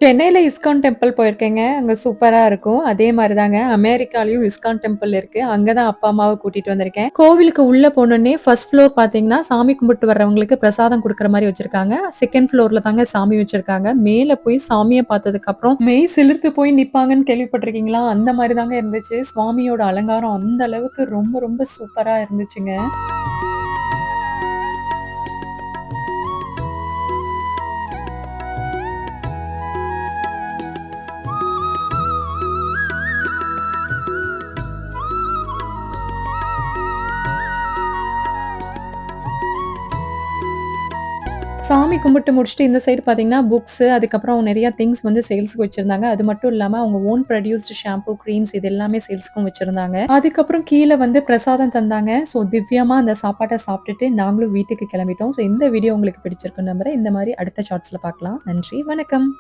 சென்னையில ISKCON temple போயிருக்கேங்க. அங்க சூப்பரா இருக்கும். அதே மாரி தாங்க அமெரிக்காலயும் இஸ்கான் டெம்பிள் இருக்கு. அங்க தான் அப்பா, அம்மாவ கூட்டிட்டு வந்திருக்கேன். கோவிலுக்கு உள்ள போனோனே ஃபர்ஸ்ட் ஃப்ளோர் பார்த்தீங்கன்னா, சாமி கும்பிட்டு வர்றவங்களுக்கு பிரசாதம் குடுக்குற மாரி வச்சிருக்காங்க. 2ண்ட் ஃப்ளோர்ல தாங்க சாமி வச்சிருக்காங்க. மேல போய் சாமிய பார்த்ததுக்கப்புறம் மெய் சிலிர்த்து போய் நிப்பாங்கன்னு கேள்விப்பட்டுருக்கீங்களா? அந்த மாரி தாங்க இருந்துச்சு. சுவாமியோட அலங்காரம் அந்த அளவுக்கு ரொம்ப ரொம்ப சூப்பரா இருந்துச்சுங்க. சாமி கும்பிட்டு முடிச்சுட்டு இந்த சைடு பார்த்தீங்கன்னா, புக்ஸு அதுக்கப்புறம் நெறைய திங்ஸ் வந்து சேல்ஸ்க்கு வச்சிருந்தாங்க. அது மட்டும் இல்லாம அவங்க ஓன் ப்ரொடியூஸ்டு ஷாம்பூ, கிரீம்ஸ் இது எல்லாமே சேல்ஸ்க்கும் வச்சிருந்தாங்க. அதுக்கப்புறம் கீழ வந்து பிரசாதம் தந்தாங்க. ஸோ திவ்யமா அந்த சாப்பாட்ட சாப்பிட்டுட்டு நாங்களும் வீட்டுக்கு கிளம்பிட்டோம். ஸோ இந்த வீடியோ உங்களுக்கு பிடிச்சிருக்குன்னு நம்புறேன். இந்த மாரி அடுத்த ஷார்ட்ஸ்ல பார்க்கலாம். நன்றி, வணக்கம்.